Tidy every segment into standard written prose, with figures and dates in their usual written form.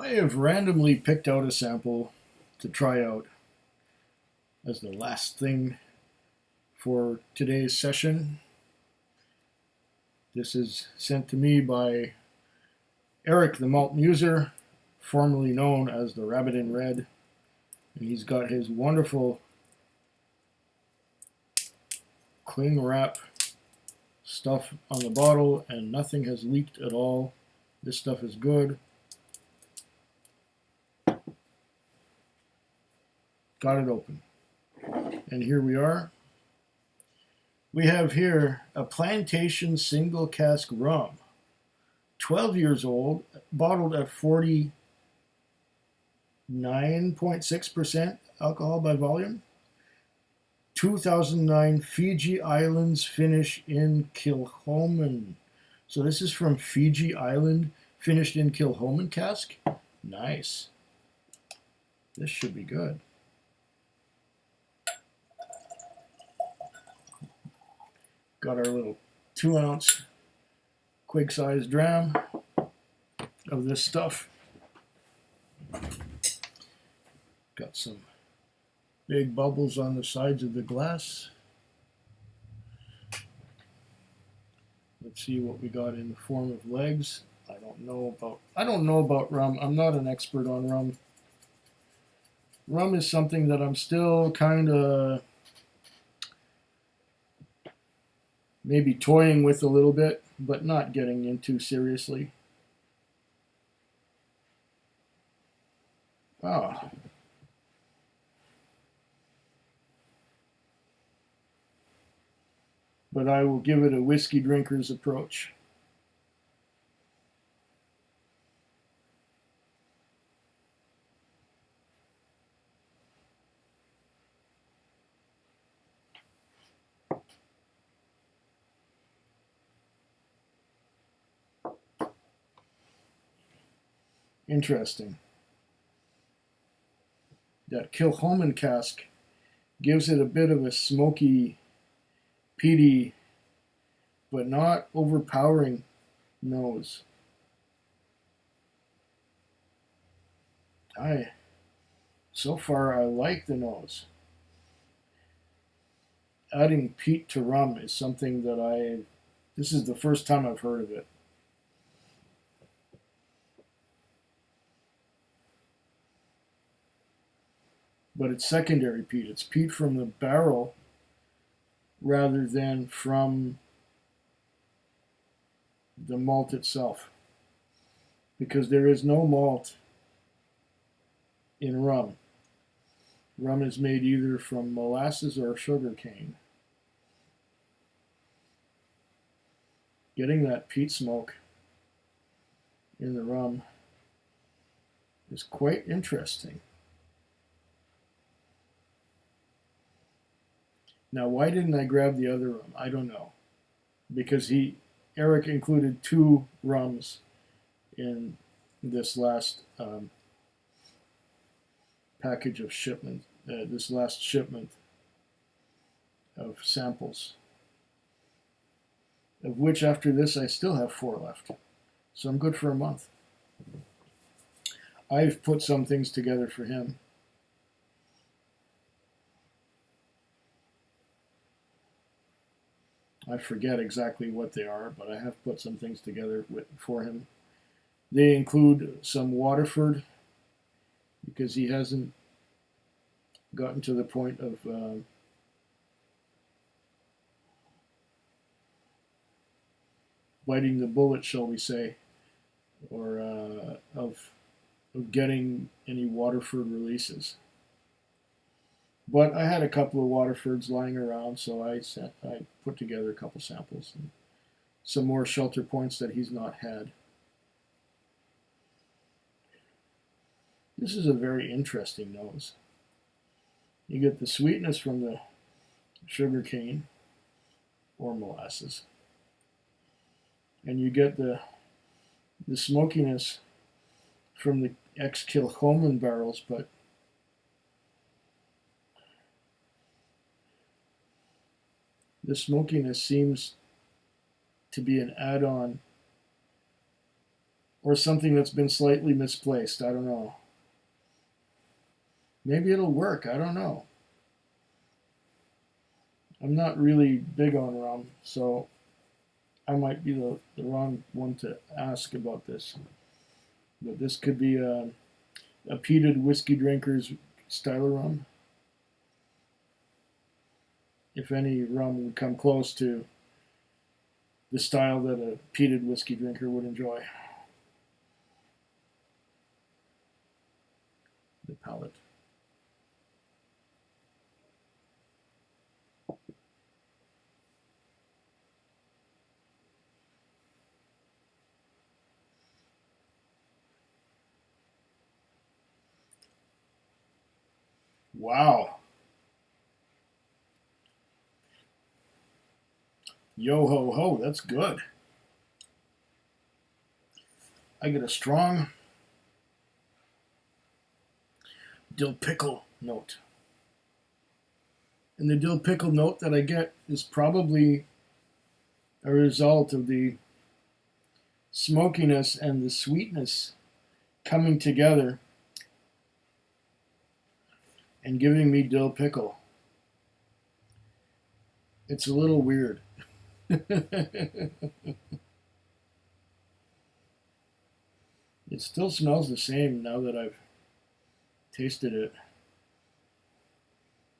I have randomly picked out a sample to try out as the last thing for today's session. This is sent to me by Eric the Malt Muser, formerly known as the Rabbit in Red, and he's got his wonderful cling wrap stuff on the bottle, and nothing has leaked at all. This stuff is good. Got it open. And here we are. We have here a Plantation single cask rum, 12 years old, bottled at 49.6% alcohol by volume. 2009 Fiji Islands finish in Kilchoman. So this is from Fiji Island, finished in Kilchoman Cask. Nice. This should be good. Got our little 2-ounce quig-sized dram of this stuff. Got some big bubbles on the sides of the glass. Let's see what we got in the form of legs. I don't know about rum. I'm not an expert on rum. Rum is something that I'm still kind of maybe toying with a little bit, but not getting into seriously. Ah. But I will give it a whiskey drinker's approach. Interesting. That Kilchoman cask gives it a bit of a smoky, peaty, but not overpowering nose. So far I like the nose. Adding peat to rum is something that this is the first time I've heard of it. But it's secondary peat. It's peat from the barrel rather than from the malt itself, because there is no malt in rum. Rum is made either from molasses or sugar cane. Getting that peat smoke in the rum is quite interesting. Now, why didn't I grab the other rum? I don't know. Because Eric included 2 rums in this last package of shipment, this last shipment of samples, of which after this I still have 4 left. So I'm good for a month. I've put some things together for him. I forget exactly what they are, but I have put some things together for him. They include some Waterford, because he hasn't gotten to the point of biting the bullet, shall we say, or of getting any Waterford releases. But I had a couple of Waterfords lying around, so I put together a couple samples and some more shelter points that he's not had. This is a very interesting nose. You get the sweetness from the sugar cane or molasses, and you get the smokiness from the ex-Kilchoman barrels, but the smokiness seems to be an add-on or something that's been slightly misplaced. I don't know. Maybe it'll work. I don't know. I'm not really big on rum, so I might be the wrong one to ask about this. But this could be a peated whiskey drinker's style of rum. If any rum would come close to the style that a peated whiskey drinker would enjoy. The palate. Wow. Yo ho ho, that's good. I get a strong dill pickle note. And the dill pickle note that I get is probably a result of the smokiness and the sweetness coming together and giving me dill pickle. It's a little weird. It still smells the same now that I've tasted it.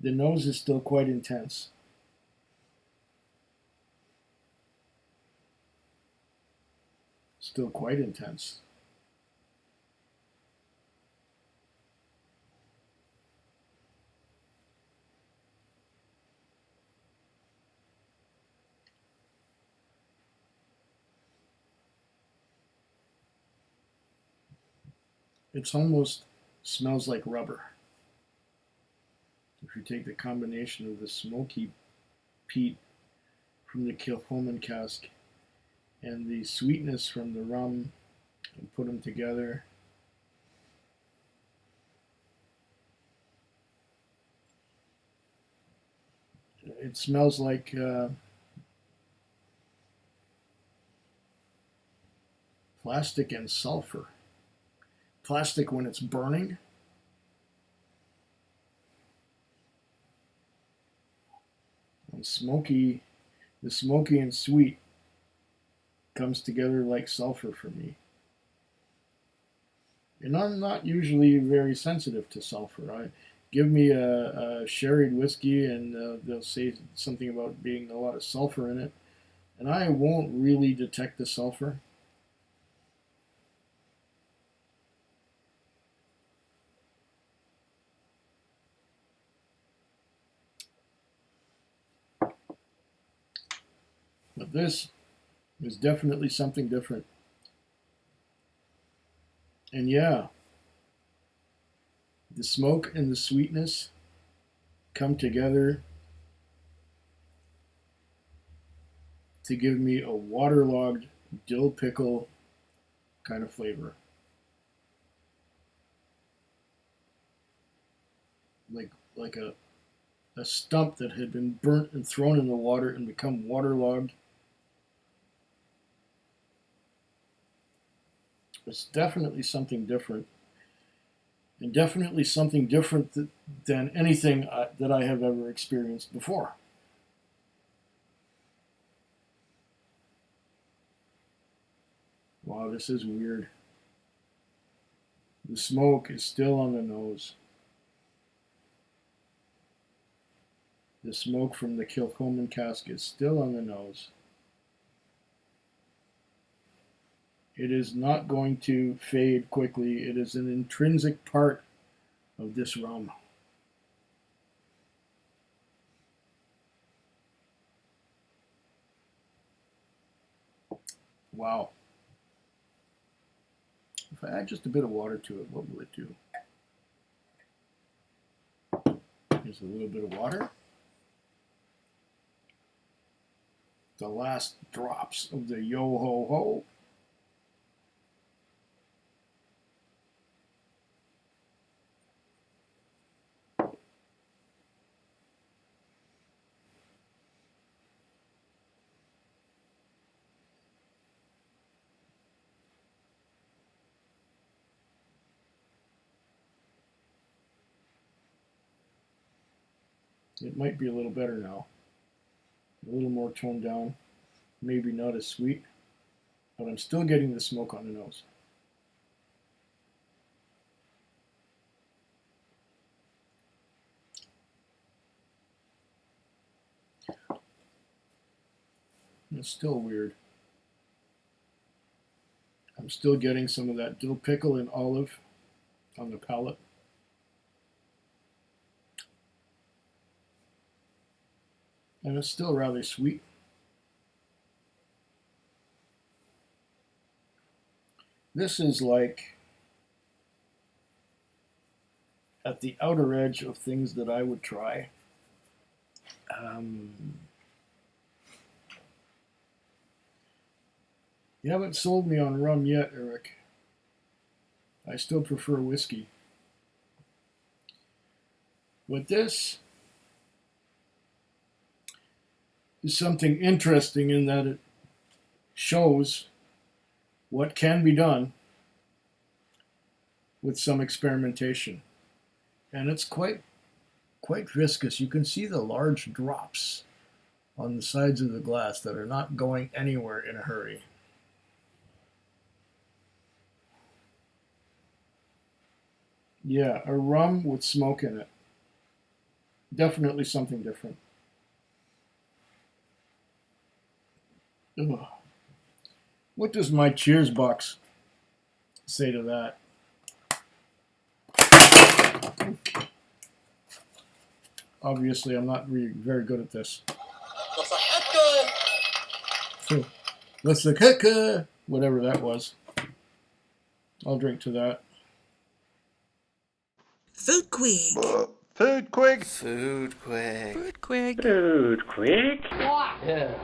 The nose is still quite intense. Still quite intense. It's almost smells like rubber. If you take the combination of the smoky peat from the Kilchoman Cask and the sweetness from the rum and put them together, it smells like plastic and sulfur. Plastic when it's burning, and smoky, the smoky and sweet comes together like sulfur for me. And I'm not usually very sensitive to sulfur. Give me a sherried whiskey, and they'll say something about being a lot of sulfur in it, and I won't really detect the sulfur. But this is definitely something different. And yeah, the smoke and the sweetness come together to give me a waterlogged dill pickle kind of flavor. Like a stump that had been burnt and thrown in the water and become waterlogged. It's definitely something different, and definitely something different than anything that I have ever experienced before. Wow, this is weird. The smoke is still on the nose. The smoke from the Kilchoman Cask is still on the nose. It is not going to fade quickly. It is an intrinsic part of this rum. Wow. If I add just a bit of water to it, what will it do? Here's a little bit of water. The last drops of the yo ho ho. It might be a little better now. A little more toned down. Maybe not as sweet, but I'm still getting the smoke on the nose. It's still weird. I'm still getting some of that dill pickle and olive on the palate. And it's still rather sweet. This is like at the outer edge of things that I would try. You haven't sold me on rum yet, Eric. I still prefer whiskey. But this is something interesting in that it shows what can be done with some experimentation. And it's quite viscous. You can see the large drops on the sides of the glass that are not going anywhere in a hurry. Yeah, a rum with smoke in it. Definitely something different. Ugh. What does my cheers box say to that? Obviously, I'm not really very good at this. Let's the whatever that was. I'll drink to that. Food Quig. Food Quig. Food Quig. Food Quig. Food Quig. Yeah.